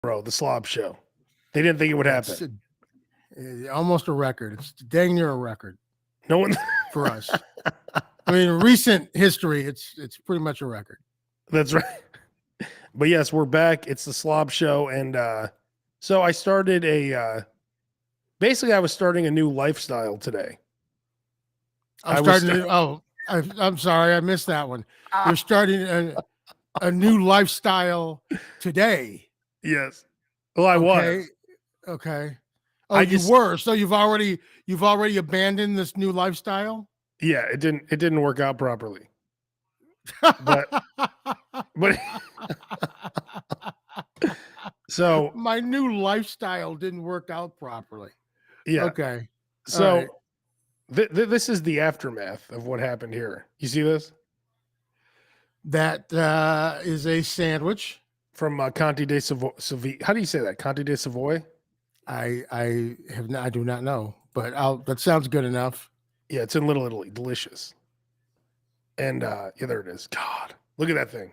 bro. The Slob show. They didn't think it would That's happen. almost a record. It's dang near a record No one. for us. I mean, in recent history, it's pretty much a record. That's right. But yes, we're back. It's the Slob show, and so I started a. Basically, I was starting a new lifestyle today. I'm sorry, I missed that one. You're starting a new lifestyle today. Yes. Well, I was. Okay. Oh, you were. So you've already abandoned this new lifestyle? Yeah, it didn't work out properly. But so my new lifestyle didn't work out properly. Yeah. Okay. So this is the aftermath of what happened here. You see this? That is a sandwich from Conte de Savoy. How do you say that? Conte de Savoy? I do not know, but that sounds good enough. Yeah, it's in Little Italy. Delicious. And yeah, there it is. God, look at that thing.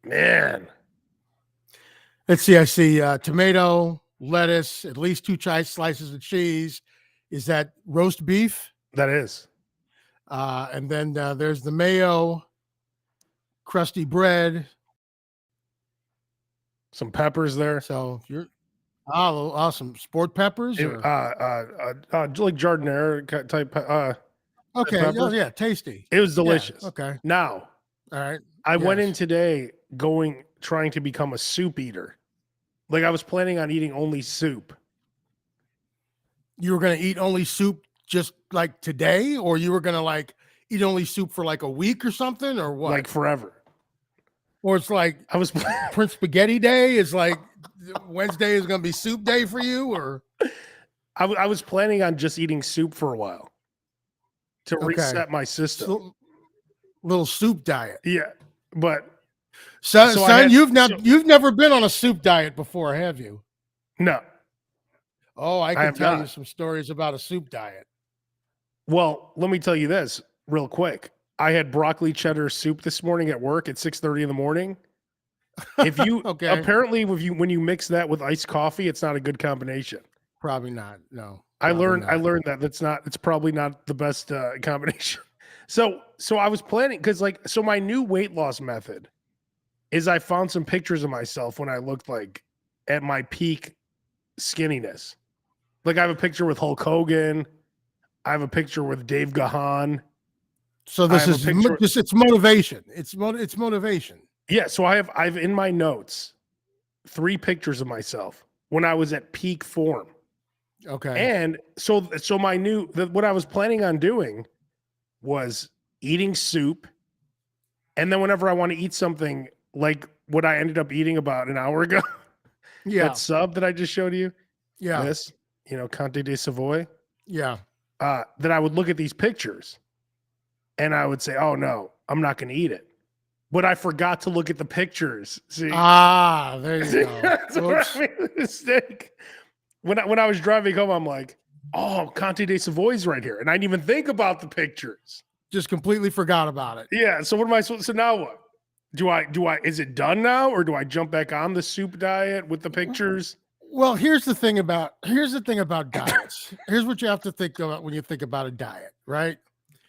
Man. Let's see. I see tomato, lettuce, at least 2 slices of cheese. Is that roast beef? That is. And then there's the mayo, crusty bread, some peppers there. So you're awesome. Sport peppers, like jardinere type. Okay, peppers. Yeah, tasty. It was delicious. Yeah, okay. Now, all right. I went in today trying to become a soup eater. Like I was planning on eating only soup. You were going to eat only soup just like today, or you were going to like eat only soup for like a week or something, or what? Like forever. Or it's like I was Prince Spaghetti Day. It's like Wednesday is going to be soup day for you, or I was planning on just eating soup for a while to reset my system. Little soup diet. Yeah, but son, you've never been on a soup diet before, have you? No. Oh, I can tell you some stories about a soup diet. Well, let me tell you this real quick. I had broccoli cheddar soup this morning at work at 6:30 in the morning. If you apparently when you mix that with iced coffee, it's not a good combination. Probably not. No. I learned that it's probably not the best combination. So I was planning so my new weight loss method is I found some pictures of myself when I looked like at my peak skinniness. Like I have a picture with Hulk Hogan. I have a picture with Dave Gahan. So it's motivation. It's motivation. Yeah. So I've in my notes 3 pictures of myself when I was at peak form. Okay. And so what I was planning on doing was eating soup. And then whenever I want to eat something like what I ended up eating about an hour ago, that sub that I just showed you. Yeah. This, Conte de Savoy. Yeah. That I would look at these pictures and I would say, oh no, I'm not going to eat it. But I forgot to look at the pictures. See? There you go. That's where I made the mistake. When I was driving home, I'm like, oh, Conte de Savoy's right here. And I didn't even think about the pictures. Just completely forgot about it. Yeah. So what am I supposed to, so now what? Do I, is it done now? Or do I jump back on the soup diet with the pictures? Well, here's the thing about diets. Here's what you have to think about when you think about a diet, right?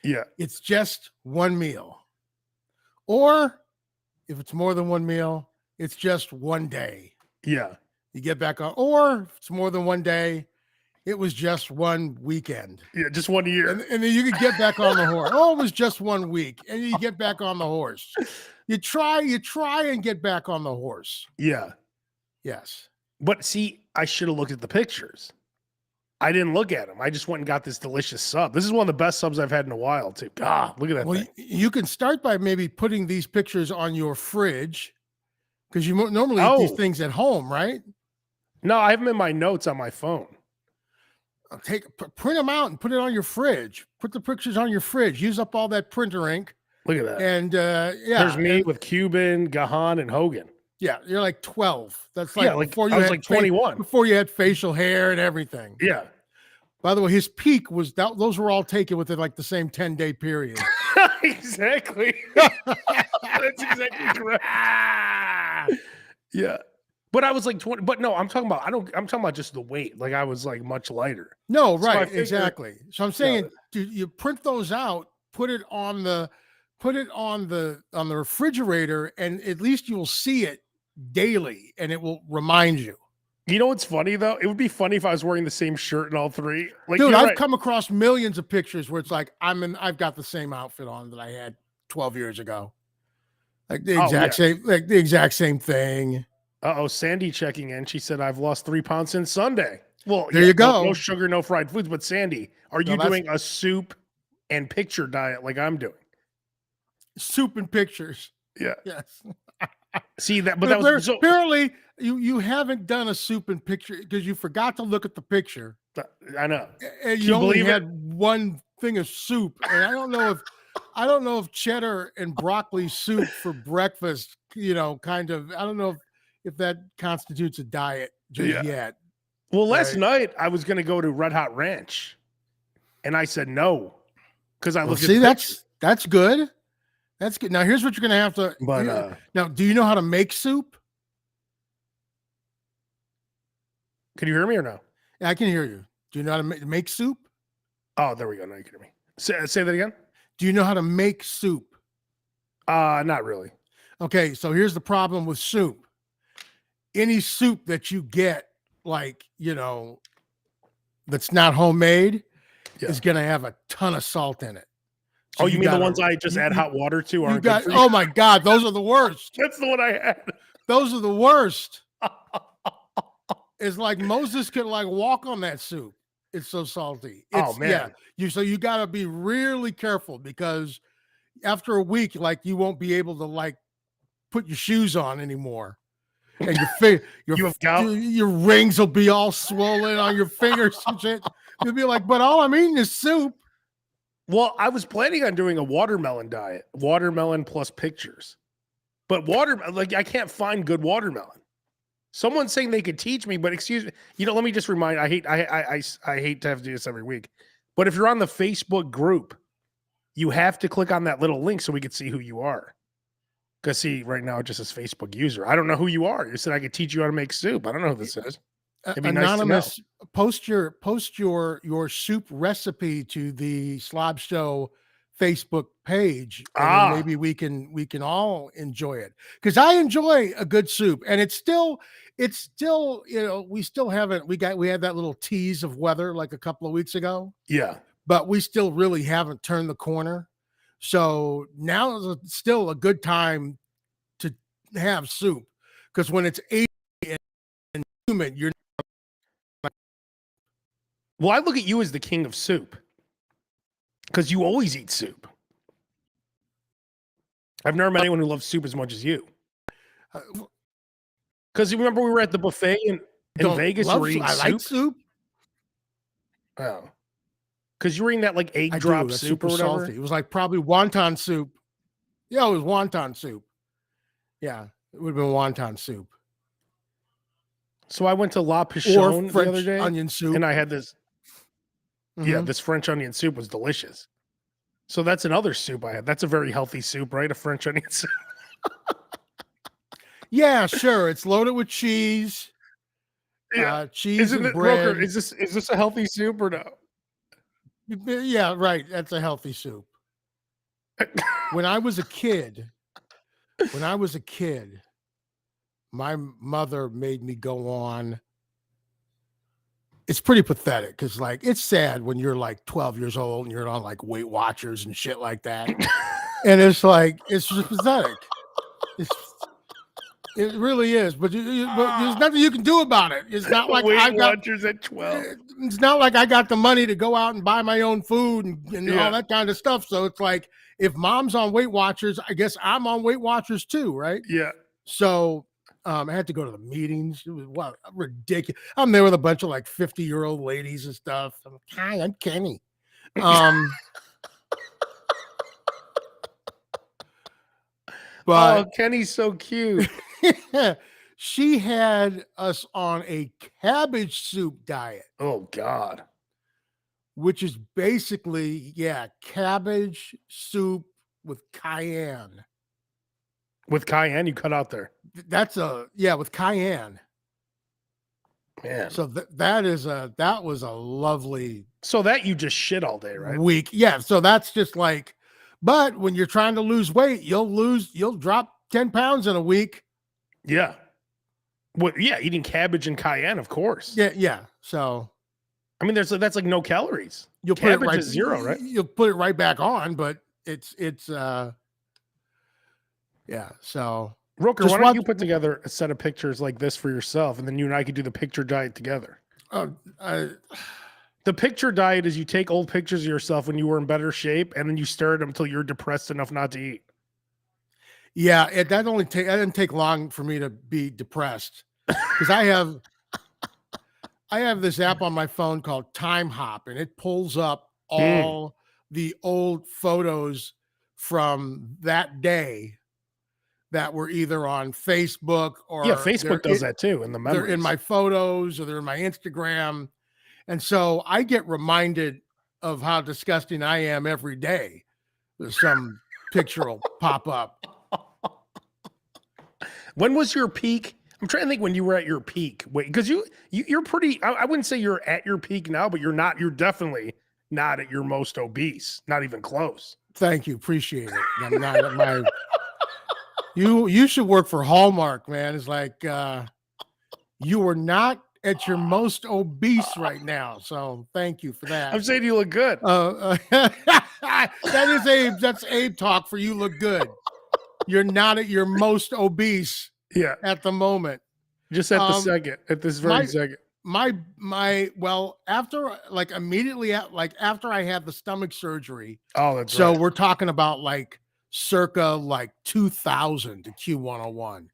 Yeah. It's just one meal. Or if it's more than one meal, it's just one day. Yeah. You get back on, or if it's more than one day, it was just one weekend. Yeah, just 1 year. And then you could get back on the horse. Oh, it was just 1 week. And you get back on the horse. You try and get back on the horse. Yeah. Yes. But see, I should have looked at the pictures. I didn't look at them. I just went and got this delicious sub. This is one of the best subs I've had in a while, too. God, look at that thing. You can start by maybe putting these pictures on your fridge because you normally eat these things at home, right? No, I have them in my notes on my phone. Print them out and put it on your fridge. Put the pictures on your fridge. Use up all that printer ink. Look at that. And there's me with Cuban, Gahan, and Hogan. Yeah, you're like 12. That's like before you had 21. Before you had facial hair and everything. Yeah. By the way, his peak was those were all taken within like the same 10-day period. Exactly. That's exactly correct. Yeah. But I was like 20. But no, I'm talking about. I'm talking about just the weight. Like I was like much lighter. No, So I right, figured, exactly. So I'm saying, dude, you print those out, put it on the refrigerator, and at least you will see it daily, and it will remind you. You know what's funny though? It would be funny if I was wearing the same shirt in all three. Like, Dude, you're I've right. come across millions of pictures where it's like I've got the same outfit on that I had 12 years ago. Like the exact same thing. Uh-oh, Sandy checking in. She said, I've lost 3 pounds since Sunday. Well, There yeah, you no go. sugar, no fried foods. But Sandy, are No, you that's doing a soup and picture diet like I'm doing? soup and pictures. Yeah. Yes. See that, but But that was so. apparently you haven't done a soup and picture because you forgot to look at the picture. I know. And Can you you only believe it? had one thing of soup. And I don't know if cheddar and broccoli soup for breakfast, kind of, I don't know if that constitutes a diet just yet. Well, last Right. night I was going to go to Red Hot Ranch, and I said no because I Well, looked see, at the picture. that's good. That's good. Now here's what you're gonna have to. But now, do you know how to make soup? can you hear me or no? Yeah, I can hear you. Do you know how to make soup? Oh, there we go. Now you can hear me. Say that again. Do you know how to make soup? Not really. Okay, so here's the problem with soup. Any soup that you get, like, that's not homemade, is gonna have a ton of salt in it. So Oh, you mean the ones I just add hot water to aren't good for you? Oh my God, those are the worst. That's the one I had. Those are the worst. It's like Moses could like walk on that soup. It's so salty. Oh man. So you got to be really careful because after a week, like you won't be able to like put your shoes on anymore, and your rings will be all swollen on your fingers and shit. You'll be like, but all I'm eating is soup. Well, I was planning on doing a watermelon diet, watermelon plus pictures, but I can't find good watermelon. Someone's saying they could teach me, but excuse me, let me just remind. I hate to have to do this every week, but if you're on the Facebook group, you have to click on that little link so we can see who you are. Because see, right now it just says Facebook user. I don't know who you are. You said I could teach you how to make soup. I don't know who this is. Anonymous, nice post your soup recipe to the Slob Show Facebook page, and maybe we can all enjoy it, because I enjoy a good soup, and it's still we still haven't we had that little tease of weather like a couple of weeks ago, but we still really haven't turned the corner. So now is still a good time to have soup, because when it's 80 and humid, you're. Well, I look at you as the king of soup because you always eat soup. I've never met anyone who loves soup as much as you. Because you remember we were at the buffet in Vegas. You were eating soup. I like soup. Oh, because you were eating that like egg drop soup or whatever. Salty. It was like probably wonton soup. Yeah, it was wonton soup. Yeah, it would have been wonton soup. So I went to La Pichon the other day, onion soup, and I had this. Yeah, this French onion soup was delicious. So that's another soup I had. That's a very healthy soup, right? A French onion soup. Yeah, sure. It's loaded with cheese. Yeah, cheese and bread. Roker, is this a healthy soup or no? Yeah, right. That's a healthy soup. When I was a kid, my mother made me go on. It's pretty pathetic because, like, it's sad when you're like 12 years old and you're on like Weight Watchers and shit like that. And it's like, it's just pathetic. It really is. But there's nothing you can do about it. It's not like Weight Watchers at 12. It's not like I got the money to go out and buy my own food and all that kind of stuff. So it's like, if mom's on Weight Watchers, I guess I'm on Weight Watchers too, right? Yeah. So I had to go to the meetings. It was ridiculous. I'm there with a bunch of like 50-year-old ladies and stuff. I'm like, hi, I'm Kenny. But Kenny's so cute. She had us on a cabbage soup diet. Oh God. Which is basically, cabbage soup with cayenne. With cayenne, you cut out there. That's with cayenne. Man. So that was a lovely So that you just shit all day, right? week. Yeah. So that's just like, but when you're trying to lose weight, you'll drop 10 pounds in a week. Yeah. Well, yeah, eating cabbage and cayenne, of course. Yeah. Yeah. So I mean, that's like no calories. you'll Cabbage put it right, is 0, right? You'll put it right back on, but it's yeah. So Roker, why don't you put together a set of pictures like this for yourself, and then you and I could do the picture diet together? The picture diet is you take old pictures of yourself when you were in better shape, and then you stare at them until you're depressed enough not to eat. Yeah, that didn't take long for me to be depressed, because I have this app on my phone called Time Hop, and it pulls up all the old photos from that day that were either on Facebook or Facebook does that too. In the memories, they're in my photos or they're in my Instagram, and so I get reminded of how disgusting I am every day. There's some picture will pop up. When was your peak? I'm trying to think when you were at your peak. Wait, because you're pretty. I wouldn't say you're at your peak now, but you're not. You're definitely not at your most obese. Not even close. Thank you, appreciate it. I'm not at my. You should work for Hallmark, man. It's like you are not at your most obese right now. So thank you for that. I'm saying you look good. That's Abe talk for you look good. You're not at your most obese at the moment. Just at the second, at this very second. Well, after like immediately after I had the stomach surgery. Oh, that's so right. We're talking about like circa like 2000 to Q101.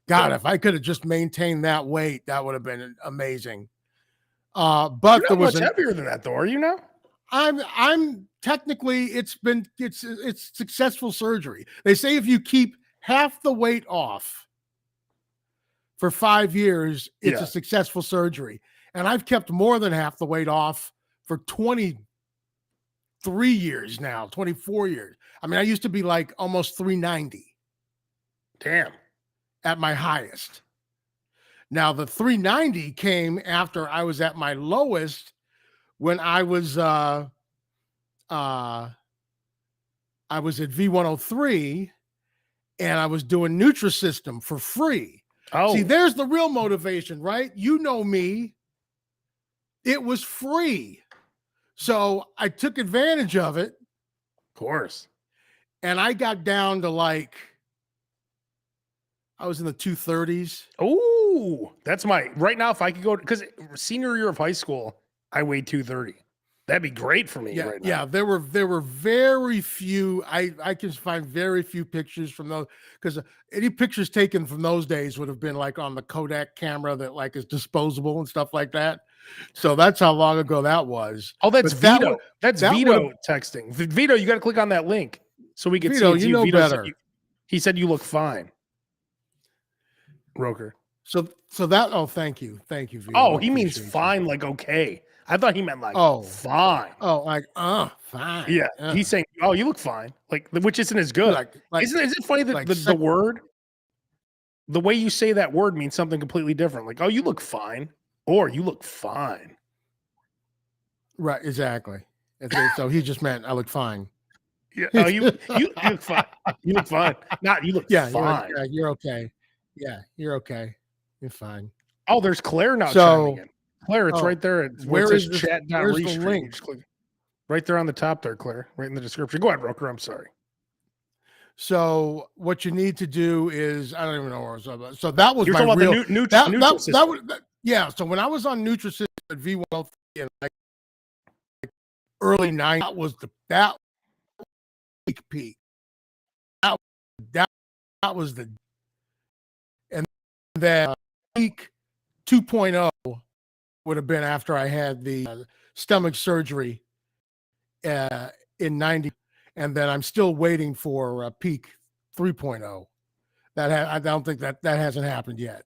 God, if I could have just maintained that weight, that would have been amazing. But you're not much heavier than that, though, are you now? I'm technically it's successful surgery. They say if you keep half the weight off for 5 years, it's a successful surgery. And I've kept more than half the weight off for 23 years now, 24 years. I mean, I used to be like almost 390. Damn. At my highest. Now the 390 came after I was at my lowest when I was at V103 and I was doing Nutrisystem for free. Oh, see, there's the real motivation, right? You know me. It was free. So I took advantage of it. Of course. And I got down to like, I was in the 230s. Oh, that's right now. If I could go, because senior year of high school, I weighed 230. That'd be great for me right now. Yeah, there were very few. I can find very few pictures from those, because any pictures taken from those days would have been like on the Kodak camera that like is disposable and stuff like that. So that's how long ago that was. Oh, that's Vito. That's Vito texting. Vito, you got to click on that link so we can see it. You know Vito better. He said you look fine. Roker. So that. Oh, thank you, Vito. Oh, he means fine, like okay. I thought he meant like fine. Oh, like fine. Yeah, he's saying, oh, you look fine, like which isn't as good. Isn't it funny that the word, the way you say that word means something completely different? Like, oh, you look fine, or you look fine. Right, exactly. So he just meant I look fine. Yeah. Oh, you look fine. You look fine. Not you look fine. You're okay. Yeah, you're okay. You're fine. Oh, there's Claire now chiming in. Claire, it's right there. Where is chat? Where's the link? Right there on the top there, Claire. Right in the description. Go ahead, Roker. I'm sorry. So what you need to do is, I don't even know where I was about. So that was You're my talking real. About the Nutrisystem. Yeah. So when I was on Nutrisystem at V103 in like early 90s, that peak. That was the, and then peak 2.0 would have been after I had the stomach surgery in 90, and then I'm still waiting for peak 3.0. I don't think that hasn't happened yet.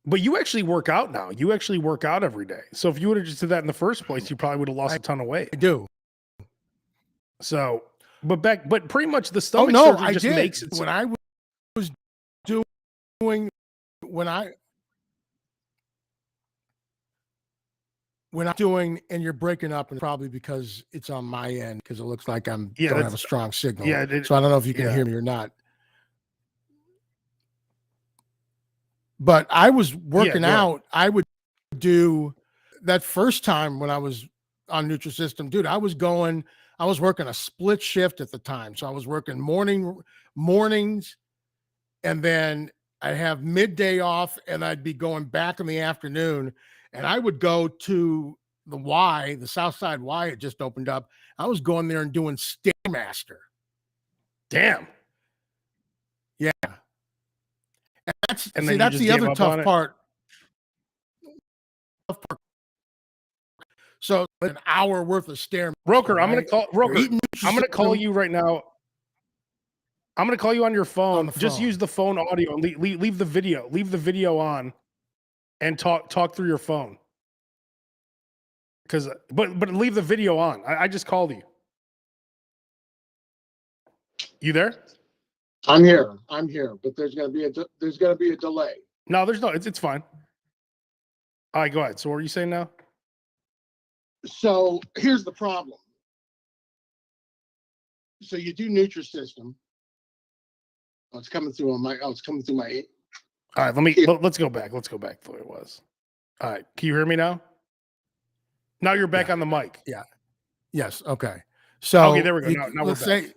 But you actually work out now. You actually work out every day. So if you would have just did that in the first place, you probably would have lost a ton of weight. I do. So, but pretty much the stomach surgery just makes it. When I was doing, when I when I'm doing, and you're breaking up, and probably because it's on my end, because it looks like don't have a strong signal. Yeah. So I don't know if you can hear me or not. But I was working out. I would do that first time when I was on Nutrisystem, dude. I was working a split shift at the time. So I was working mornings, and then I'd have midday off, and I'd be going back in the afternoon, and I would go to the South Side Y. It just opened up. I was going there and doing Stairmaster. Damn. Yeah. And that's the other tough part. So an hour worth of Stairmaster. Roker, I'm gonna call you right now. I'm gonna call you on your phone. Just use the phone audio and leave the video. Leave the video on, and talk through your phone. But leave the video on. I just called you. You there? I'm here, but there's gonna be a delay. No, there's no. It's fine. All right, go ahead. So what are you saying now? So here's the problem. So you do Nutrisystem. Oh, it's coming through my. All right, let's go back. Let's go back to what it was. All right, can you hear me now? Now you're back on the mic. Yeah. Yes. Okay. So okay, there we go. Now let's say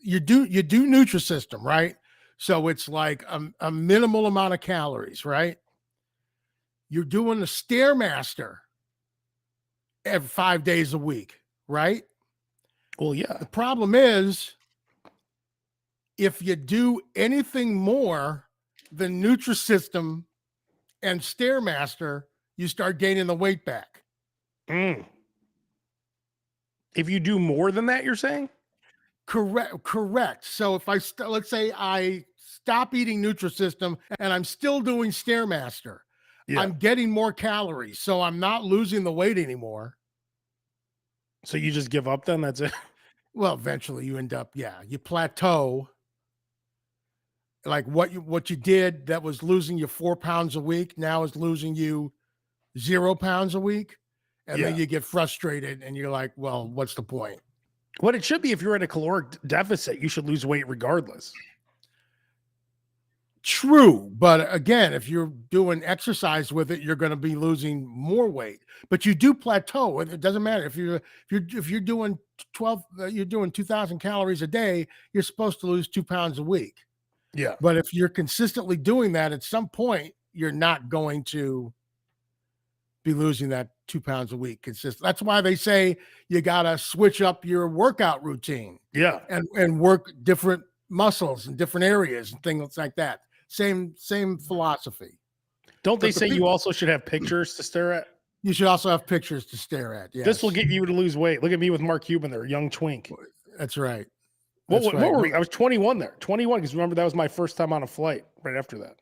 you do Nutrisystem, right? So it's like a minimal amount of calories, right? You're doing the Stairmaster every 5 days a week, right? Well, yeah. The problem is, if you do anything more than Nutrisystem and Stairmaster, you start gaining the weight back. If you do more than that, you're saying? Correct. So if let's say I stop eating Nutrisystem and I'm still doing Stairmaster, I'm getting more calories, so I'm not losing the weight anymore. So you just give up then? That's it? Well, eventually you end up, you plateau. Like what you did that was losing you 4 pounds a week now is losing you 0 pounds a week. And then you get frustrated and you're like, well, what's the point? What it should be, if you're at a caloric deficit, you should lose weight regardless. True. But again, if you're doing exercise with it, you're going to be losing more weight, but you do plateau. It doesn't matter if you're doing 2,000 calories a day, you're supposed to lose 2 pounds a week. Yeah. But if you're consistently doing that, at some point, you're not going to be losing that 2 pounds a week consistent. That's why they say you got to switch up your workout routine. Yeah. And work different muscles in different areas and things like that. Same philosophy. Don't they say you also should have pictures to stare at? You should also have pictures to stare at. Yes. This will get you to lose weight. Look at me with Mark Cuban there, young twink. That's right. What were we? I was 21 there. 21, because remember, that was my first time on a flight right after that.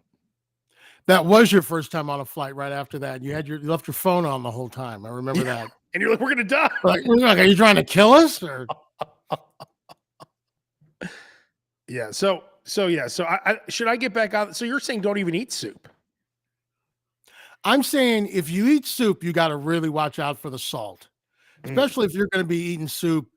That was your first time on a flight right after that. You left your phone on the whole time. I remember that. And you're like, we're going to die. Like, are you trying to kill us? Or? Yeah. So I should I get back out? So you're saying don't even eat soup? I'm saying if you eat soup, you got to really watch out for the salt, especially if you're going to be eating soup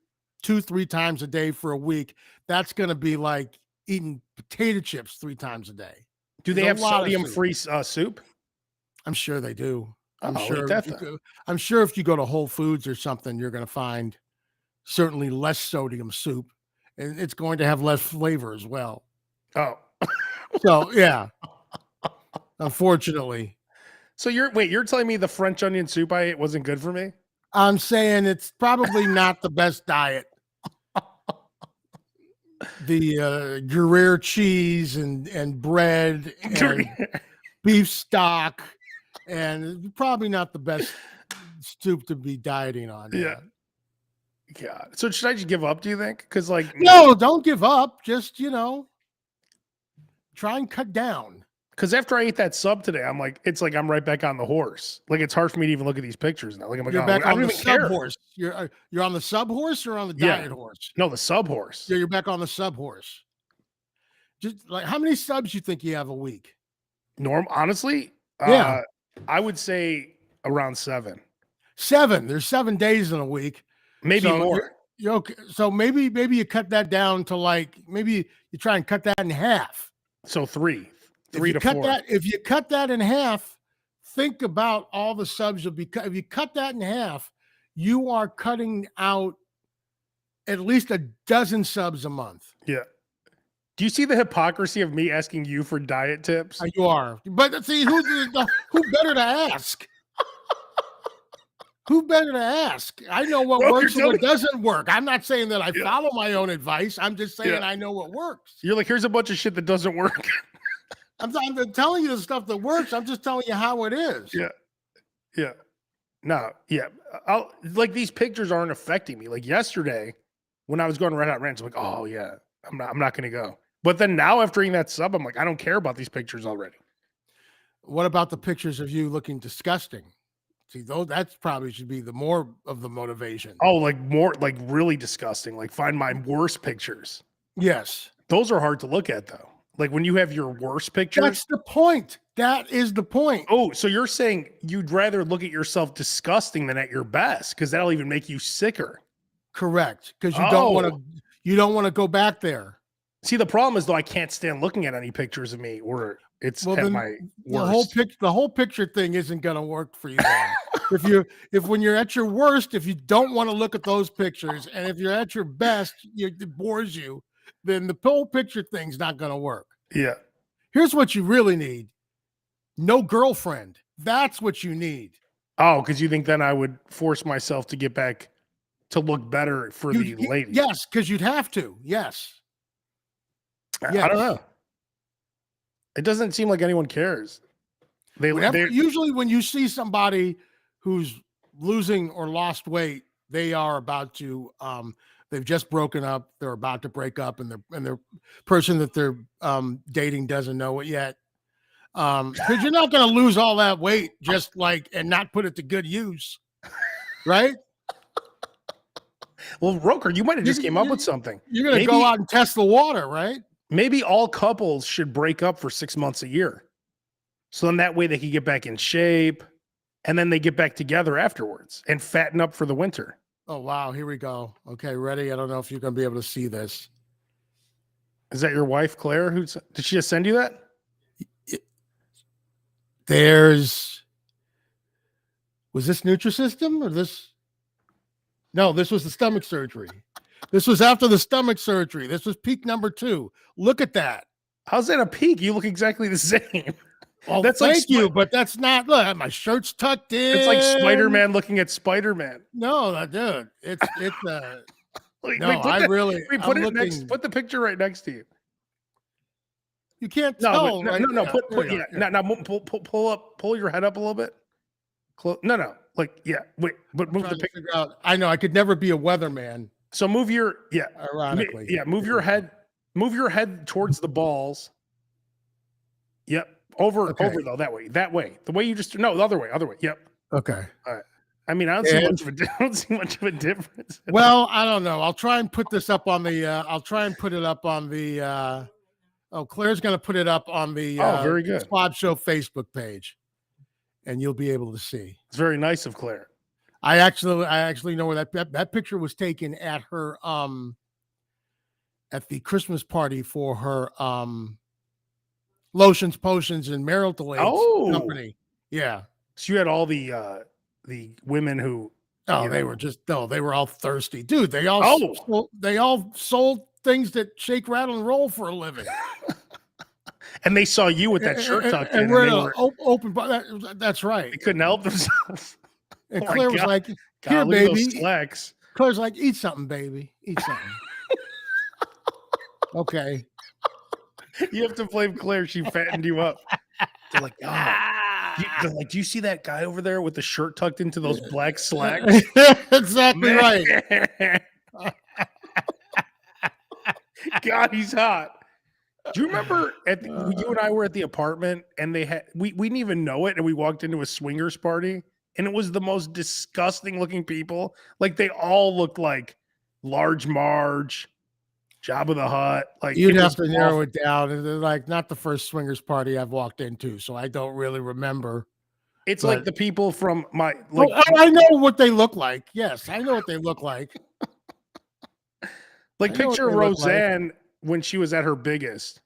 2-3 times a day for a week. That's going to be like eating potato chips 3 times a day. Do they have sodium-free soup? I'm sure they do. I'm sure if you go to Whole Foods or something, you're going to find certainly less sodium soup, and it's going to have less flavor as well. Oh, so yeah. Unfortunately. So you're telling me the French onion soup I ate wasn't good for me? I'm saying it's probably not the best diet. The Gruyere cheese and bread and beef stock, and probably not the best soup to be dieting on. Yeah. God. So should I just give up, do you think? Because no, don't give up. Just, try and cut down. Because after I ate that sub today, I'm like, I'm right back on the horse. Like, it's hard for me to even look at these pictures now. Like, I'm you're back on the sub horse. You're on the sub horse or on the diet horse? No, the sub horse. Yeah, you're back on the sub horse. Just like, how many subs you think you have a week? Honestly, yeah, I would say around 7. 7. There's 7 days in a week. Maybe So more. you're okay. So maybe you cut that down to like, maybe you try and cut that in half. So 3 If you to cut 4. that, if you cut that in half, think about all the subs you'll be cut. If you cut that in half, you are cutting out at least a dozen subs a month. Yeah. Do you see the hypocrisy of me asking you for diet tips? You are, but see who better to ask? Who better to ask? I know what Bro, works you're and what doesn't work. I'm not saying that I Yeah. follow my own advice. I'm just saying Yeah. I know what works. You're like, here's a bunch of shit that doesn't work. I'm telling you the stuff that works. I'm just telling you how it is. Yeah. Yeah. No, yeah. I'll like these pictures aren't affecting me. Like yesterday, when I was going Red Hot Ranch, I'm like, oh yeah, I'm not gonna go. But then now after eating that sub, I'm like, I don't care about these pictures already. What about the pictures of you looking disgusting? See, though, that's probably should be the more of the motivation. Oh, like more like really disgusting. Like find my worst pictures. Yes. Those are hard to look at though. Like when you have your worst pictures. That's the point. That is the point. Oh, so you're saying you'd rather look at yourself disgusting than at your best because that'll even make you sicker. Correct. Because you Oh. don't want to go back there. See, the problem is though I can't stand looking at any pictures of me where it's Well, at then my the worst. whole picture thing isn't going to work for you then. if when you're at your worst, if you don't want to look at those pictures, and if you're at your best, it bores you, then the whole picture thing's not going to work. Yeah. Here's what you really need: no girlfriend. That's what you need. Oh, because you think then I would force myself to get back to look better for the lady. Yes, because you'd have to. Yes. I don't know. It doesn't seem like anyone cares. Usually when you see somebody who's losing or lost weight, they are about to they've just broken up, they're about to break up, and the person that they're dating doesn't know it yet. Because you're not going to lose all that weight just like and not put it to good use, right? Well, Roker, you might have just came up with something. You're going to go out and test the water, right? Maybe all couples should break up for 6 months a year. So then that way they can get back in shape and then they get back together afterwards and fatten up for the winter. Oh, wow. Here we go. Okay, ready? I don't know if you're going to be able to see this. Is that your wife, Claire? Did she just send you that? Was this Nutrisystem or this? No, this was the stomach surgery. This was after the stomach surgery. This was peak number 2. Look at that. How's that a peak? You look exactly the same. Well, thank you, but that's not. Look, my shirt's tucked in. It's like Spider-Man looking at Spider-Man. No, dude, it's Wait, no. Put the picture right next to you. You can't tell. Pull your head up a little bit. But move the picture out. I know I could never be a weatherman. So move your ironically. Move your head towards the balls. Yep. Over though, that way. The way you just the other way. Yep. Okay. All right. I mean, I don't see much of a difference. Well, I don't know. I'll try and put this up on the Claire's going to put it up on the very good. Slob Show Facebook page, and you'll be able to see. It's very nice of Claire. I actually know where that picture was taken at her at the Christmas party for her lotions, potions, and marital aids company. Yeah. So you had all the women who they were all thirsty. Dude, they all sold things that shake, rattle, and roll for a living. And they saw you with that shirt tucked in. And we're open. That's right. They couldn't help themselves. And Claire was like, "Here, baby." Slacks. Claire's like, "Eat something, baby. Eat something." Okay. You have to blame Claire. She fattened you up. They're like, do you see that guy over there with the shirt tucked into those black slacks? Exactly right. God, he's hot. Do you remember you and I were at the apartment and we didn't even know it, and we walked into a swingers party and it was the most disgusting looking people. Like they all looked like Large Marge, Jabba the Hutt. Like you'd have to narrow it down. And like not the first swingers party I've walked into, so I don't really remember. It's But- like the people from my like. I know what they look like. Yes, I know what they look like. Like I know what picture they look like. Roseanne when she was at her biggest.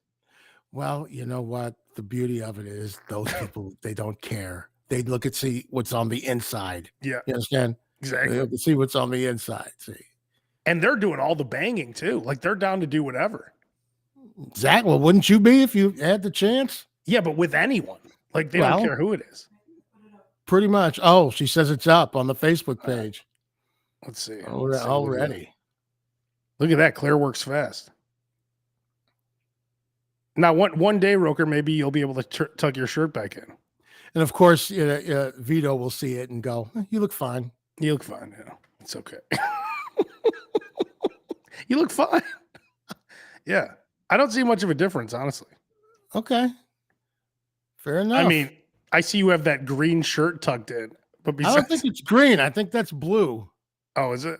Well, you know what? The beauty of it is those people, they don't care. They look at see what's on the inside. Yeah, You understand? They exactly. look to see what's on the inside. See. And they're doing all the banging too. Like they're down to do whatever. Exactly. Well, wouldn't you be if you had the chance? Yeah, but with anyone. Like they Well, don't care who it is. Pretty much. Oh, she says it's up on the Facebook page. Let's see. Already. Look at that. Claire works fast. Now, one day, Roker, maybe you'll be able to tuck your shirt back in. And of course, Vito will see it and go, "You look fine. You look fine. Yeah, it's okay. You look fine. Yeah, I don't see much of a difference, honestly. Okay. Fair enough. I mean, I see you have that green shirt tucked in, but I don't think it's green. I think that's blue. Oh, is it?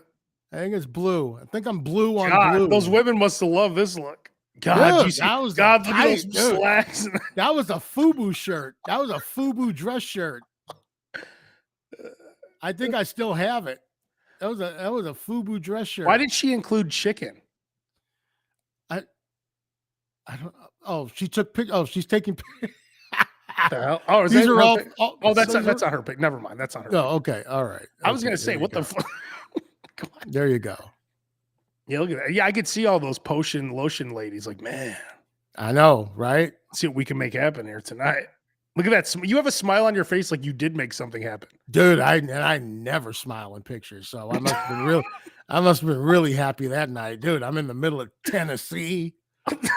I think it's blue. I think I'm blue on God, blue. those women must have loved this look. God, Dude, you see, that was God, a look at those tight, dude. slacks. That was a FUBU shirt. That was a FUBU dress shirt. I think I still have it. That was a FUBU dress shirt. Why did she include chicken? I don't. Oh, she took pic. Oh, she's taking. The hell? Oh, is These that are her all. pic? Oh, that's not her pick. Never mind. That's not her. Oh, okay. All right. I was Okay, gonna say, there what you the go. fuck? There you go. Yeah, look at that. Yeah, I could see all those potion lotion ladies. Like, man, I know, right? see what we can make happen here tonight. Look at that. You have a smile on your face, like you did make something happen. Dude, I never smile in pictures, so I must have been real. I must have been really happy that night, dude. I'm in the middle of Tennessee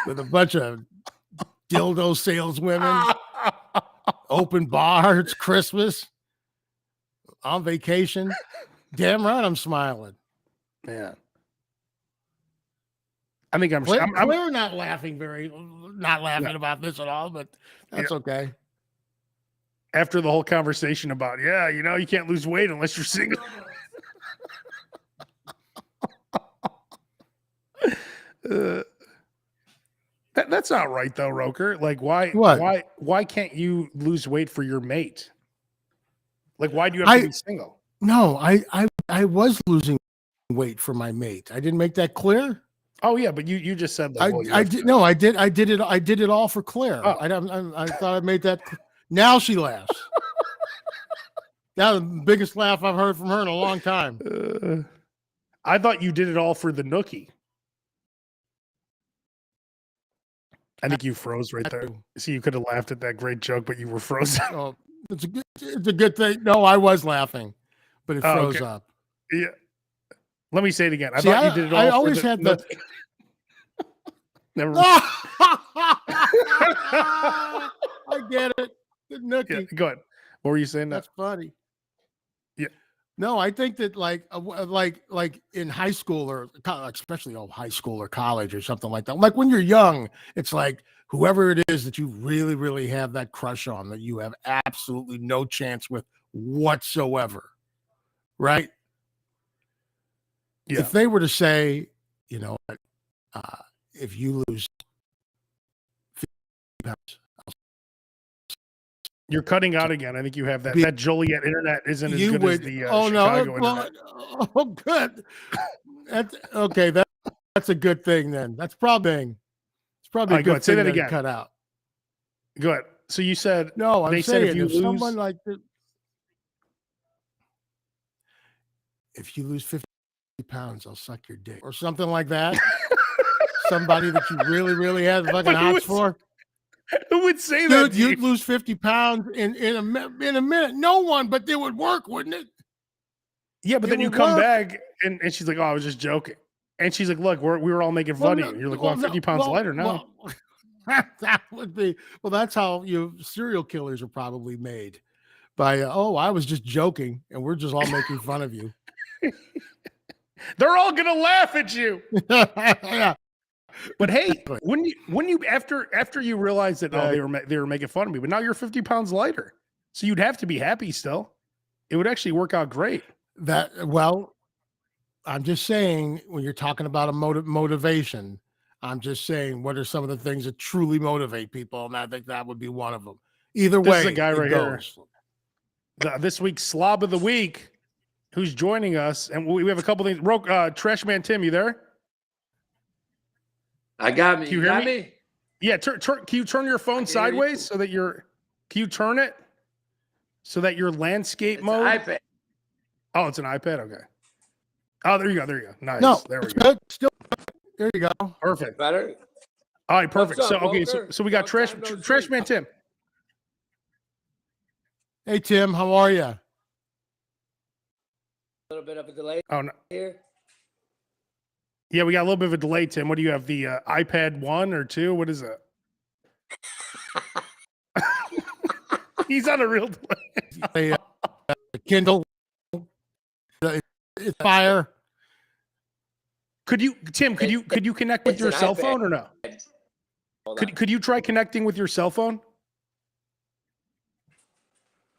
with a bunch of dildo saleswomen, open bar. It's Christmas, on vacation. Damn right, I'm smiling. Man, I think I'm Claire not laughing about this at all, but that's okay. After the whole conversation about, you can't lose weight unless you're single. That's not right though, Roker. Like, why? What? Why can't you lose weight for your mate? Like, why do you have to be single? No, I was losing weight for my mate. I didn't make that clear. Oh yeah, but you just said that. I did. No, I did it all for Claire. Oh. I thought I made that. Now she laughs. That was the biggest laugh I've heard from her in a long time. I thought you did it all for the nookie. I think you froze right there. See, you could have laughed at that great joke, but you were frozen. Oh, it's a good thing. No, I was laughing, but it froze okay. up. Yeah. Let me say it again. I See, thought you did it all. I always had the. Never. I get it. The nookie. Yeah, go ahead. What were you saying? That's funny. Yeah. No, I think that like in high school or especially high school or college or something like that. Like when you're young, it's like whoever it is that you really, really have that crush on that you have absolutely no chance with whatsoever. Right? Yeah. If they were to say, if you lose 50 pounds, You're cutting out again. I think you have that Joliet internet isn't as good as the Chicago internet. Oh, good. That's okay. That's a good thing then. That's probably a good say thing that to again. cut out. Go ahead. So you said No, I'm they saying said if you lose, someone like if you lose 50 pounds, I'll suck your dick or something like that. Somebody that you really, really have the fucking hots for. Who would say that? Dude, you'd lose 50 pounds in a minute. No one, but it would work, wouldn't it? Yeah, but then you come back and she's like, "Oh, I was just joking." And she's like, "Look, we were all making fun of you." You're like, "Well, I'm 50 pounds lighter now." That would be that's how serial killers are probably made by. I was just joking, and we're just all making fun of you. They're all gonna laugh at you. Yeah. But hey, when you after you realize that they were making fun of me, but now you're 50 pounds lighter, so you'd have to be happy still. It would actually work out great. I'm just saying when you're talking about a motivation, I'm just saying what are some of the things that truly motivate people, and I think that would be one of them. Either way, this is a guy right here. this week's Slob of the Week, who's joining us. And we have a couple things. Trash Man Tim, you there? I got me. Can you got hear me? Yeah, can you turn your phone sideways so that can you turn it so that your landscape mode? An iPad. Oh, it's an iPad? Okay. Oh, there you go. Nice. No, there we it's go. good. Still, there you go. Perfect. Better. All right, perfect. What's up, So we got Trash Man Tim. Hey, Tim, how are you? A little bit of a delay Oh, no. here. Yeah, we got a little bit of a delay, Tim. What do you have? The iPad 1 or 2? What is it? He's on a real delay. A Kindle. It's fire. Could you connect with your cell phone or no? Could you try connecting with your cell phone?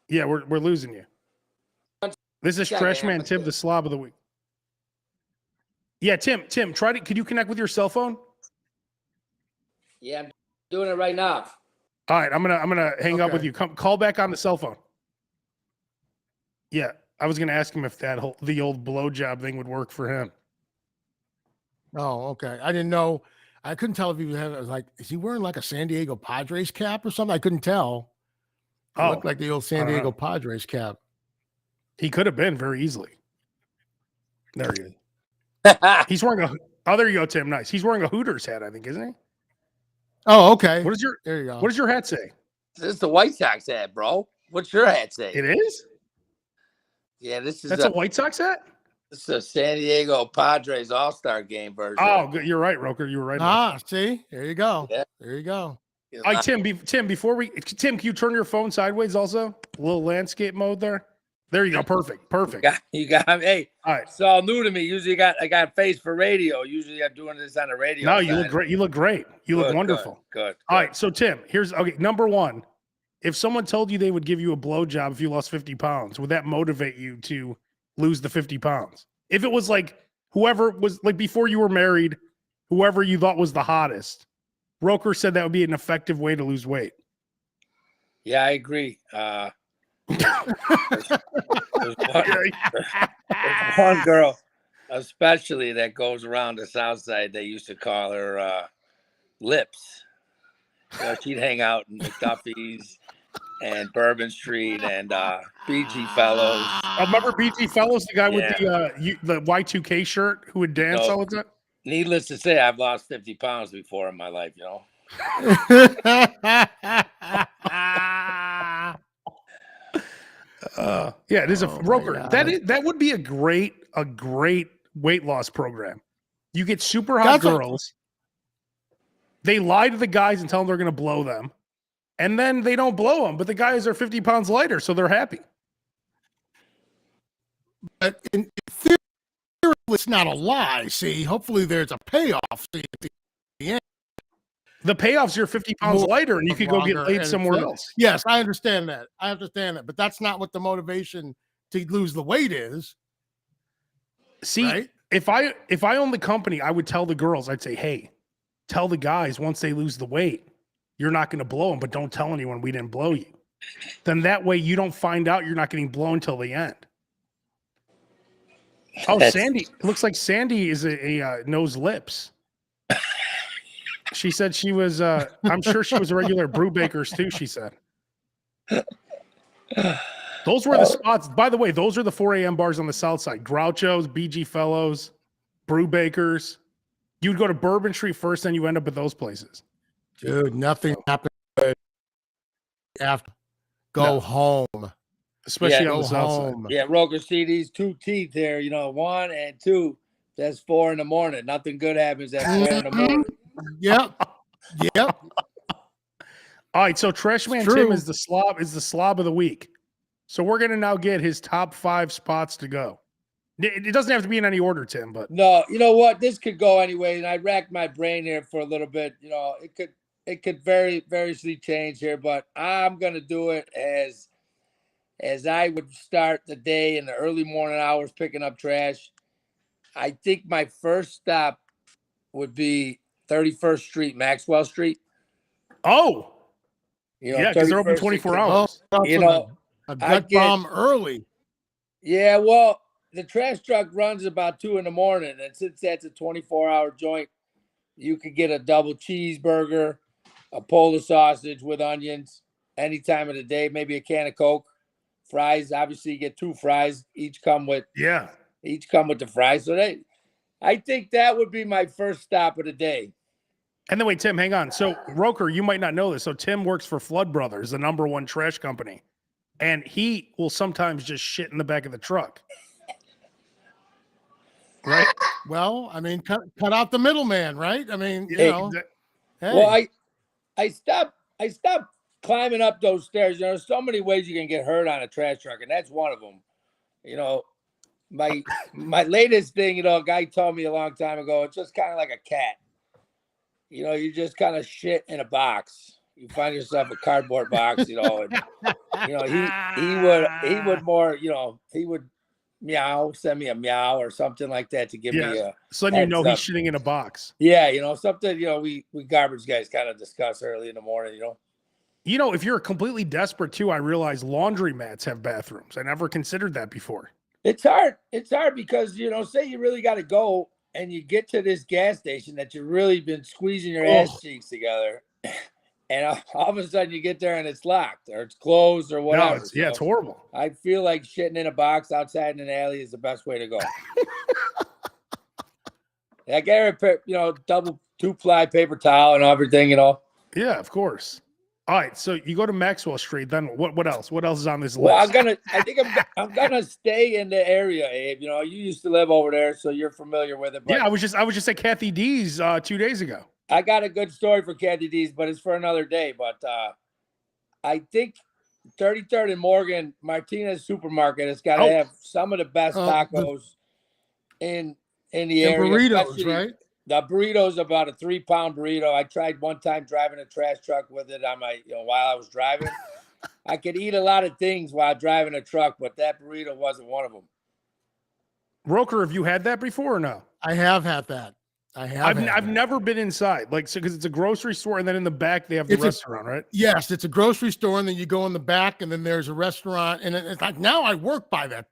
Yeah, we're losing you. This is Trash Man Tim, the Slob of the Week. Yeah, Tim, could you connect with your cell phone? Yeah, I'm doing it right now. All right, I'm gonna hang up with you. Call back on the cell phone. Yeah, I was gonna ask him if the old blowjob thing would work for him. Oh, okay. I didn't know. I couldn't tell if he was like, is he wearing like a San Diego Padres cap or something? I couldn't tell. It looked like the old San Diego Padres cap. He could have been very easily. There he is. He's wearing there you go, Tim. Nice. He's wearing a Hooters hat, I think, isn't he? Oh, okay. There you go. What does your hat say? This is the White Sox hat, bro. What's your hat say? It is? Yeah, that's a White Sox hat? This is a San Diego Padres All-Star Game version. Oh, good. You're right, Roker. You were right. See? There you go. Yeah. There you go. All right, Tim, Tim, can you turn your phone sideways also? A little landscape mode there. There you go. Perfect. You got hey. All right. It's all new to me. Usually I got face for radio. Usually I'm doing this on the radio. No, you look great. You look great. You look wonderful. Good. All right. So Tim, number one. If someone told you they would give you a blowjob if you lost 50 pounds, would that motivate you to lose the 50 pounds? If it was like whoever was like before you were married, whoever you thought was the hottest, Roker said that would be an effective way to lose weight. Yeah, I agree. There's one girl, especially that goes around the South Side. They used to call her Lips. You know, she'd hang out in McDuffie's and Bourbon Street and BG Fellows. I remember BG Fellows, the guy with the Y2K shirt who would dance all the time. Needless to say, I've lost 50 pounds before in my life, you know. Yeah, it is a Roker. That would be a great weight loss program. You get super hot girls. They lie to the guys and tell them they're going to blow them, and then they don't blow them. But the guys are 50 pounds lighter, so they're happy. But in theory, it's not a lie. See, hopefully there's a payoff. See, at the end. The payoffs you're 50 pounds lighter, and you could go get laid somewhere else. Yes, I understand that. But that's not what the motivation to lose the weight is. See, right? if I owned the company, I would tell the girls, I'd say, hey, tell the guys once they lose the weight, you're not going to blow them, but don't tell anyone we didn't blow you. Then that way you don't find out you're not getting blown till the end. Oh, Sandy. It looks like Sandy is a knows lips. She said she was, I'm sure she was a regular Brewbakers too, she said. Those were the spots. By the way, those are the 4 a.m. bars on the South Side. Groucho's, BG Fellows, Brewbakers. You'd go to Bourbon Street first, then you end up at those places. Dude, nothing happened after. Go home. Especially on the South Side. Yeah, Roker, see these 2 teeth there, you know, 1 and 2. That's 4 in the morning. Nothing good happens at 4 in the morning. Yep. All right, so Trash Man Tim is the slob of the week. So we're gonna now get his top 5 spots to go. It doesn't have to be in any order, Tim, but no, you know what? This could go anyway, and I racked my brain here for a little bit. You know, it could variously change here, but I'm gonna do it as I would start the day in the early morning hours picking up trash. I think my first stop would be 31st Street, Maxwell Street. Oh, you know, yeah, because they're open 24 hours. You know, A gut bomb early. Yeah, well, the trash truck runs about 2 a.m, and since that's a 24-hour joint, you could get a double cheeseburger, a Polish sausage with onions any time of the day, maybe a can of Coke, fries. Obviously, you get 2 fries. Each come with the fries. So I think that would be my first stop of the day. And then wait, Tim, hang on. So Roker, you might not know this. So Tim works for Flood Brothers, the #1 trash company, and he will sometimes just shit in the back of the truck. Right? Well, I mean, cut out the middleman, right? I mean, you know. Hey. Well, I stopped climbing up those stairs. You know, there's so many ways you can get hurt on a trash truck, and that's one of them. You know, my latest thing, you know, a guy told me a long time ago, it's just kind of like a cat. You know, you just kind of shit in a box. You find yourself a cardboard box, you know, and you know, he would more, you know, he would send me a meow or something like that to give me a so then you know he's shitting in a box. Yeah, you know, something, you know, we garbage guys kind of discuss early in the morning, you know. You know, if you're completely desperate too, I realize laundromats have bathrooms. I never considered that before. It's hard. It's hard because, you know, say you really got to go and you get to this gas station that you've really been squeezing your ass cheeks together. And all of a sudden you get there and it's locked or it's closed or whatever. No, it's horrible. I feel like shitting in a box outside in an alley is the best way to go. I get a, you know, double 2-ply paper towel and everything, you know. Yeah, of course. All right, so you go to Maxwell Street. Then what else? What else is on this Well, list? I think I'm gonna stay in the area, Abe. You know, you used to live over there, so you're familiar with it. But yeah, I was just at Kathy D's 2 days ago. I got a good story for Kathy D's, but it's for another day. But I think 33rd and Morgan Martinez Supermarket has got to have some of the best tacos in the area. Burritos, right? The burrito's about a 3-pound burrito. I tried one time driving a trash truck with it on my, you know, while I was driving. I could eat a lot of things while driving a truck, but that burrito wasn't one of them. Roker, have you had that before or no? I have had that. I've never been inside, like, so because it's a grocery store, and then in the back they have the restaurant, right? Yes, it's a grocery store, and then you go in the back, and then there's a restaurant, and it's like now I work by that.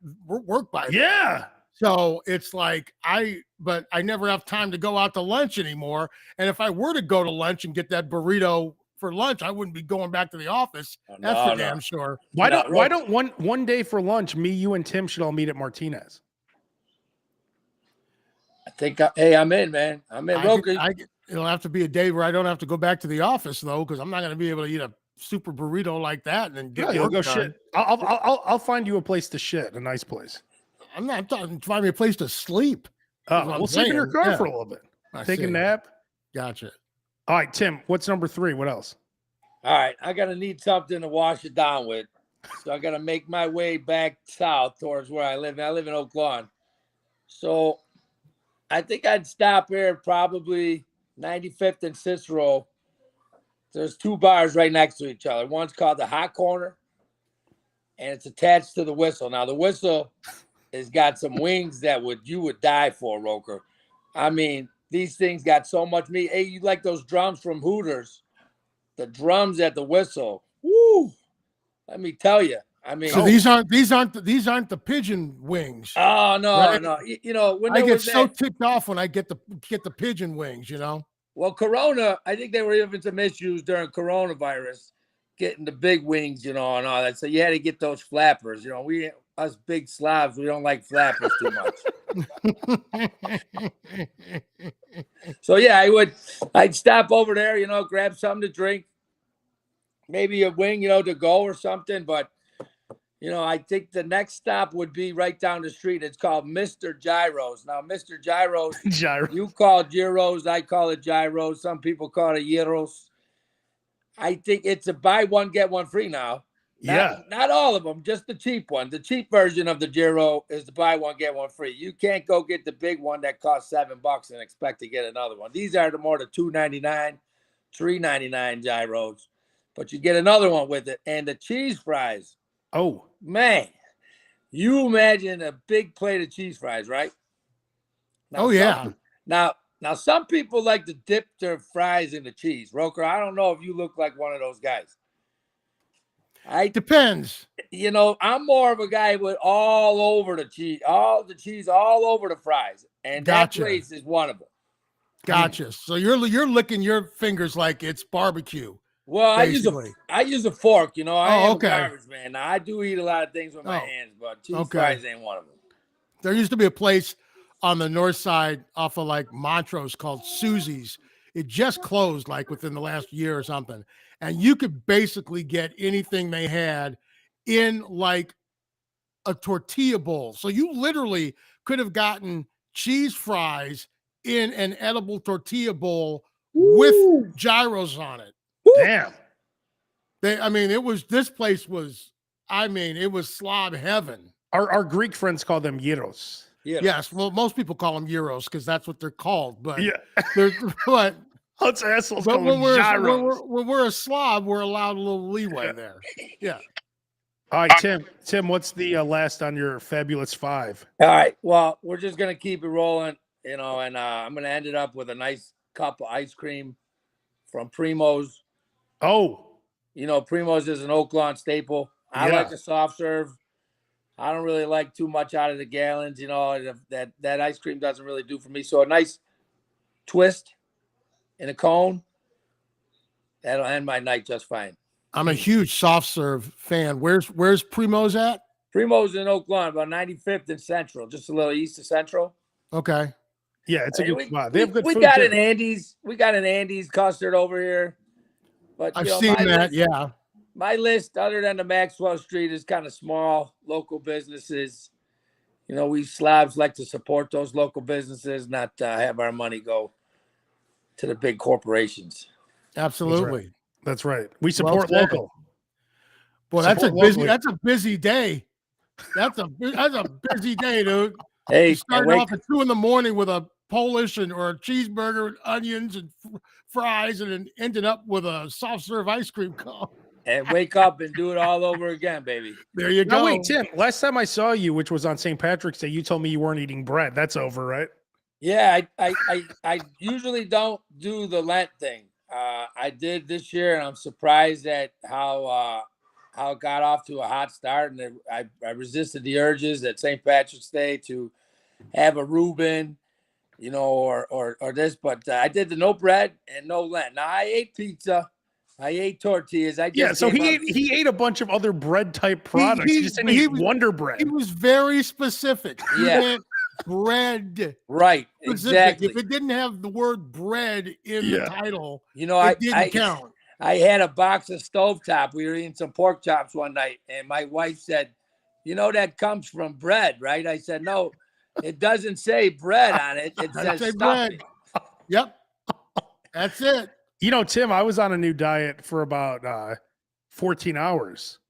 Yeah. So it's like but I never have time to go out to lunch anymore. And if I were to go to lunch and get that burrito for lunch, I wouldn't be going back to the office. That's for damn sure. Why don't one day for lunch, me, you, and Tim should all meet at Martinez? I think, hey, I'm in, man. I'm in. It'll have to be a day where I don't have to go back to the office though, because I'm not going to be able to eat a super burrito like that and then get you'll go shit. I'll find you a place to shit, a nice place. I'm not talking. Find me a place to sleep. We'll sleep in your car for a little bit. Take a nap. Gotcha. All right, Tim. What's number 3? What else? All right, I gotta need something to wash it down with, so I gotta make my way back south towards where I live. I live in Oak Lawn, so I think I'd stop here probably 95th and Cicero. There's 2 bars right next to each other. One's called the Hot Corner, and it's attached to the Whistle. Now the Whistle has got some wings that you would die for, Roker. I mean, these things got so much meat. Hey, you like those drums from Hooters? The drums at the Whistle. Woo! Let me tell you. I mean, so these aren't the pigeon wings. Oh no, right? no. You know, when I get so ticked off when I get the pigeon wings. You know. Well, Corona. I think they were having some issues during coronavirus, getting the big wings, you know, and all that. So you had to get those flappers. You know, us big slobs, we don't like flappers too much. So yeah, I'd stop over there, you know, grab something to drink, maybe a wing, you know, to go or something. But you know, I think the next stop would be right down the street. It's called Mr. Gyros. Now, Mr. Gyros, you call it gyros, I call it gyros. Some people call it gyros. I think it's a buy one, get one free now. Not all of them, just the cheap one. The cheap version of the gyro is the buy one, get one free. You can't go get the big one that costs $7 and expect to get another one. These are the $2.99, $3.99 gyros. But you get another one with it. And the cheese fries. Oh, man. You imagine a big plate of cheese fries, right? Now, yeah. Now, some people like to dip their fries in the cheese. Roker, I don't know if you look like one of those guys. Depends. You know, I'm more of a guy with all over the cheese all over the fries, and Gotcha. that place is one of them. Gotcha. So you're licking your fingers like it's barbecue. Well, basically. I use a fork. You know, I am okay. a garbage man. Now, I do eat a lot of things with my hands, but cheese fries ain't one of them. There used to be a place on the north side off of like Montrose called Susie's. It just closed like within the last year or something. And you could basically get anything they had in like a tortilla bowl. So you literally could have gotten cheese fries in an edible tortilla bowl with gyros on it. Damn. This place was, it was slob heaven. Our Greek friends call them gyros. Yes. Well, most people call them euros because that's what they're called. But yeah, but us assholes but call them gyros. when we're a slob, we're allowed a little leeway there. Yeah. All right, Tim, what's the last on your fabulous 5? All right. Well, we're just gonna keep it rolling, you know, and I'm gonna end it up with a nice cup of ice cream from Primo's. Oh, you know, Primo's is an Oak Lawn staple. I like a soft serve. I don't really like too much out of the gallons, you know, that ice cream doesn't really do for me. So a nice twist in a cone, that'll end my night just fine. I'm a huge soft serve fan. Where's Primo's at? Primo's in Oak Lawn, about 95th and Central, just a little east of Central. Okay. Yeah, it's a good spot. They have good food. We got an Andy's. We got an Andy's custard over here. But I've seen that, yeah. My list, other than the Maxwell Street, is kind of small, local businesses. You know, we slabs like to support those local businesses, not have our money go to the big corporations. Absolutely. That's right. We support local. Well, that's a busy day. That's a busy day, dude. Hey, you starting off at 2 a.m. with a Polish or a cheeseburger with onions and fries, and then ended up with a soft serve ice cream cone. And wake up and do it all over again, baby. There you go. No, wait, Tim, last time I saw you, which was on St. Patrick's Day, you told me you weren't eating bread. That's over, right? Yeah, I usually don't do the Lent thing. I did this year, and I'm surprised at how it got off to a hot start. And I resisted the urges at St. Patrick's Day to have a Reuben, you know, or this. But I did the no bread and no Lent. Now, I ate pizza. I ate tortillas. So he ate a bunch of other bread type products. He just didn't eat Wonder Bread. He was very specific. Yeah. Bread. Right. Specific. Exactly. If it didn't have the word bread in the title, you know, it didn't count. I had a box of stovetop. We were eating some pork chops one night, and my wife said, "You know that comes from bread, right?" I said, "No, it doesn't say bread on it. It says stuffing." Yep. That's it. You know, Tim, I was on a new diet for about 14 hours.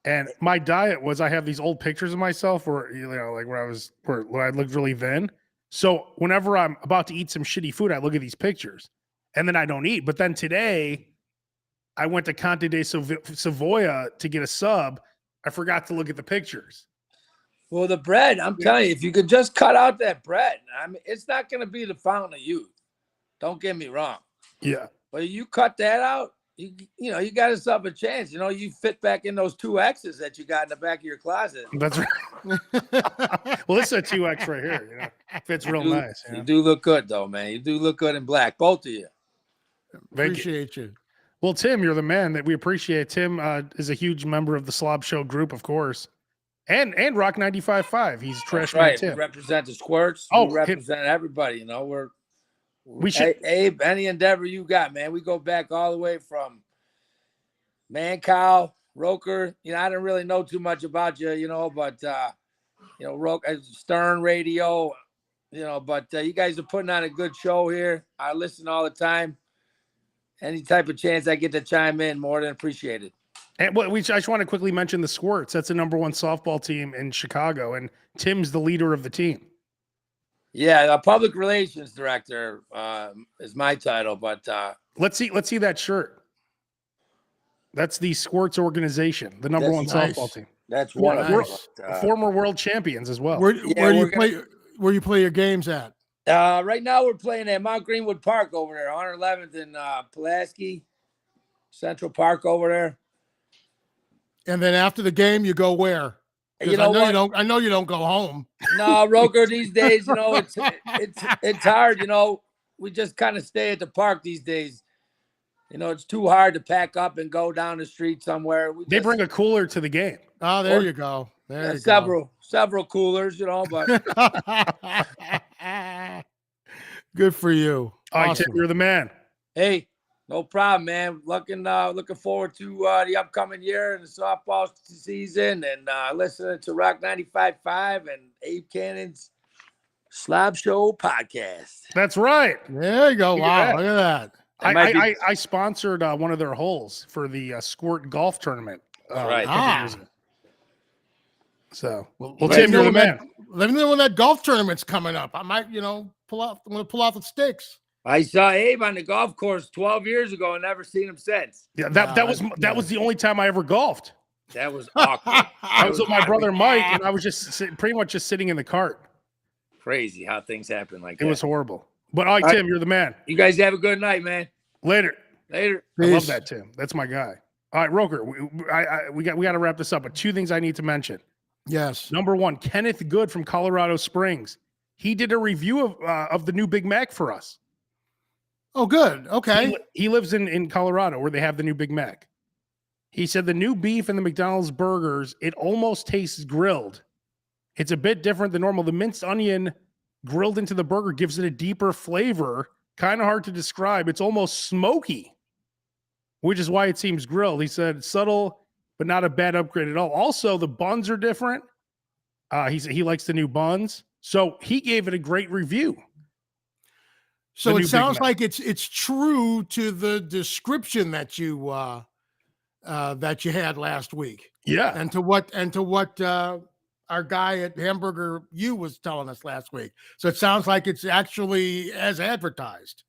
And my diet was I have these old pictures of myself where, you know, like when I looked really thin. So whenever I'm about to eat some shitty food, I look at these pictures and then I don't eat. But then today I went to Conte de Savoia to get a sub. I forgot to look at the pictures. Well, the bread, I'm telling you, if you could just cut out that bread, I mean, it's not going to be the fountain of youth. Don't get me wrong. Yeah. But you cut that out, you know, you got yourself a chance. You know, you fit back in those 2X's that you got in the back of your closet. That's right. Well, this is a 2X right here. You know, fits real nice. You do look good, though, man. You do look good in black, both of you. Appreciate you. Well, Tim, you're the man that we appreciate. Tim is a huge member of the Slob Show group, of course, and Rock 95.5. He's trash right. Tim. We represent the Squirts. We represent everybody. You know, Abe, any endeavor you got, man. We go back all the way from Mancow, Roker. You know, I don't really know too much about you, you know, but you know, Roker, Stern Radio, you know, but you guys are putting on a good show here. I listen all the time. Any type of chance I get to chime in, more than appreciated. And I just want to quickly mention the Squirts. That's the #1 softball team in Chicago, and Tim's the leader of the team. Yeah, the public relations director is my title, but let's see that shirt. That's the Squirts organization, the #1 softball team. That's one of former world champions as well. Where you play your games at? Right now we're playing at Mount Greenwood Park over there, 111th and Pulaski, Central Park over there. And then after the game, you go where? You know what? I know you don't go home. No, Roker, these days, it's hard. We just kind of stay at the park these days. It's too hard to pack up and go down the street somewhere. They bring a cooler to the game. Oh, there you go. There you several coolers, but good for you. All right, Awesome. Tim, you're the man. Hey, no problem, man. Looking forward to the upcoming year and the softball season, and listening to Rock 95.5 and Abe Kanan's Slob Show podcast. That's right. There you go. Wow, look at that. I sponsored one of their holes for the Squirt golf tournament. Right. So, well, Tim, you're the man. Let me know when that golf tournament's coming up. I might, pull out the sticks. I saw Abe on the golf course 12 years ago and never seen him since. Yeah, that was the only time I ever golfed. That was awkward. I was with my brother Mike, and I was just pretty much just sitting in the cart. Crazy how things happen like that. It was horrible. But all right, Tim, you're the man. You guys have a good night, man. Later. Peace. I love that, Tim. That's my guy. All right, Roker, we got to wrap this up. But two things I need to mention. Yes. Number one, Kenneth Good from Colorado Springs. He did a review of the new Big Mac for us. Oh, good. Okay. He lives in Colorado where they have the new Big Mac. He said the new beef in the McDonald's burgers, it almost tastes grilled. It's a bit different than normal. The minced onion grilled into the burger gives it a deeper flavor. Kind of hard to describe. It's almost smoky, which is why it seems grilled. He said subtle, but not a bad upgrade at all. Also, the buns are different. He said he likes the new buns. So he gave it a great review. So it sounds like it's true to the description that you had last week. Yeah. And to what our guy at Hamburger U was telling us last week. So it sounds like it's actually as advertised.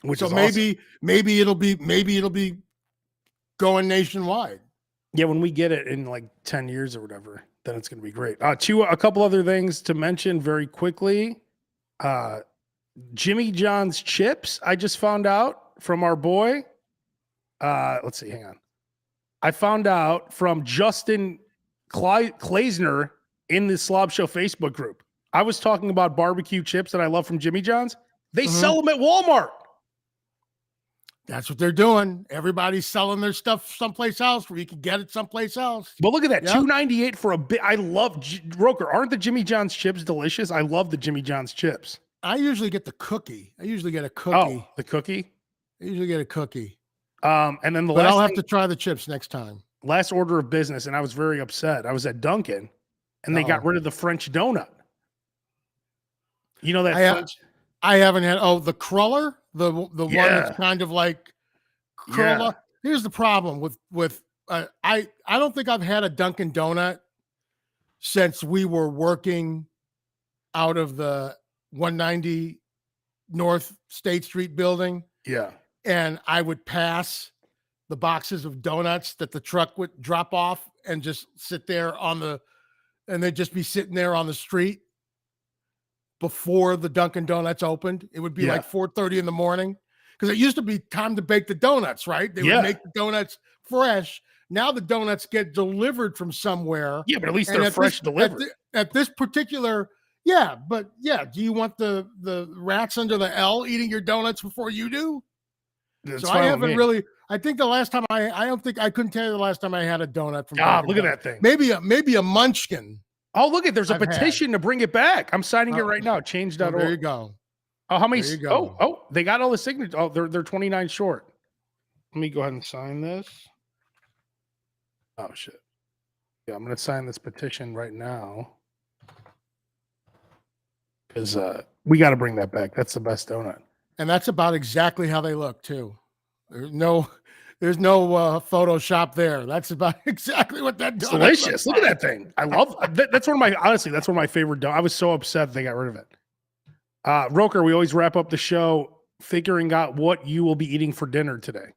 Which so is maybe awesome. maybe it'll be going nationwide. Yeah, when we get it in like 10 years or whatever, then it's going to be great. A couple other things to mention very quickly. Jimmy John's chips, I just found out from our boy. Let's see, hang on. I found out from Justin Klaisner in the Slob Show Facebook group. I was talking about barbecue chips that I love from Jimmy John's. They sell them at Walmart. That's what they're doing. Everybody's selling their stuff someplace else where you can get it someplace else. But look at that, $2.98 for a bit. I love Roker. Aren't the Jimmy John's chips delicious? I love the Jimmy John's chips. I usually get the cookie. Oh, the cookie. I usually get a cookie. And then I'll have to try the chips next time. Last order of business, and I was very upset. I was at Dunkin', and they got rid of the French donut. You know that I haven't had the cruller, the one that's kind of like cruller. Yeah. Here's the problem with I don't think I've had a Dunkin' Donut since we were working out of the 190 North State Street building. Yeah. And I would pass the boxes of donuts that the truck would drop off and just sit there and they'd just be sitting there on the street before the Dunkin' Donuts opened. It would be like 4:30 in the morning because it used to be time to bake the donuts, right? They would make the donuts fresh. Now the donuts get delivered from somewhere. Yeah, but at least they're fresh delivered. At this particular, do you want the rats under the L eating your donuts before you do? That's so I haven't really. I think the last time I don't think I couldn't tell you the last time I had a donut from. Look at that thing. Maybe a munchkin. Oh, look at there's a petition to bring it back. I'm signing it right now. Change.org. There you go. Oh, how many? Oh, they got all the signatures. Oh, they're 29 short. Let me go ahead and sign this. Oh shit. Yeah, I'm gonna sign this petition right now. Because we got to bring that back. That's the best donut. And that's about exactly how they look too. There's no Photoshop there. That's about exactly what that donut delicious. Looks Look like. at that thing. I love that's one of my favorite donuts. I was so upset they got rid of it. Roker, we always wrap up the show figuring out what you will be eating for dinner today.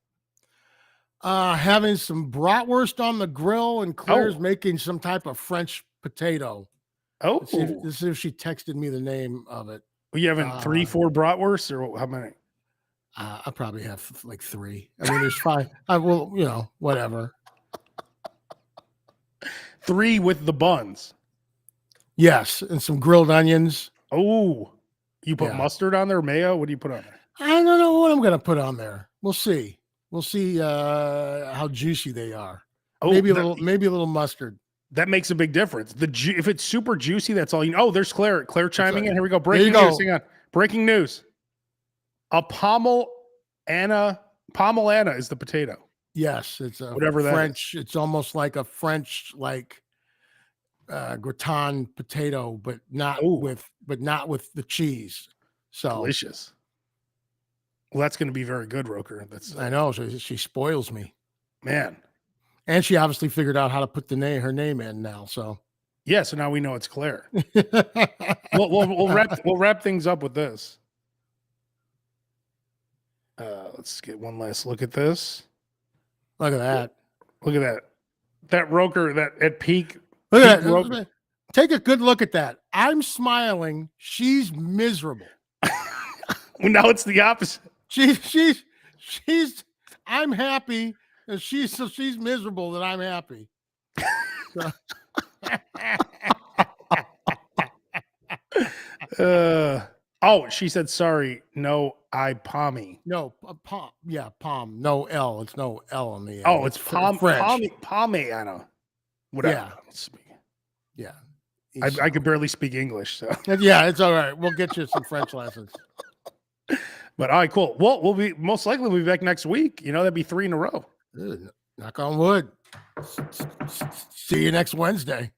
Having some bratwurst on the grill, and Claire's making some type of French potato. Oh, let's see if she texted me the name of it. Well, you having 3-4 bratwursts, or how many? I probably have like 3. I mean, there's 5. I will, whatever. 3 with the buns. Yes, and some grilled onions. Oh, you put Yeah. mustard on there, mayo? What do you put on there? I don't know what I'm going to put on there. We'll see. We'll see how juicy they are. Oh, Maybe a little mustard. That makes a big difference. If it's super juicy, that's all you know. Oh, there's Claire. Claire chiming in. Here we go. There you Breaking news. go. Hang on. Breaking news. A pomelana is the potato. Yes, it's a Whatever that is. French. It's almost like a French gratin potato, but not Ooh. with the cheese. So Delicious. Well, that's going to be very good, Roker. That's I know she spoils me, man. and she obviously figured out how to put her name in now. So Yeah, so now we know it's Claire. We'll wrap things up with this. Let's get one last look at this. Look at that. Look at that. That Roker, that at peak. Look at peak Roker. that. Take a good look at that. I'm smiling. She's miserable. Now it's the opposite. She's I'm happy, and she's miserable that I'm happy. She said sorry. No, I pommy. No, palm. Yeah, palm. No L. It's no L on the end. Oh, it's French. Whatever. Yeah. I could barely speak English, so Yeah, it's all right. We'll get you some French lessons. but all right, cool. Well, we'll be most likely we'll be back next week. You know, that'd be 3 in a row. Knock on wood. See you next Wednesday.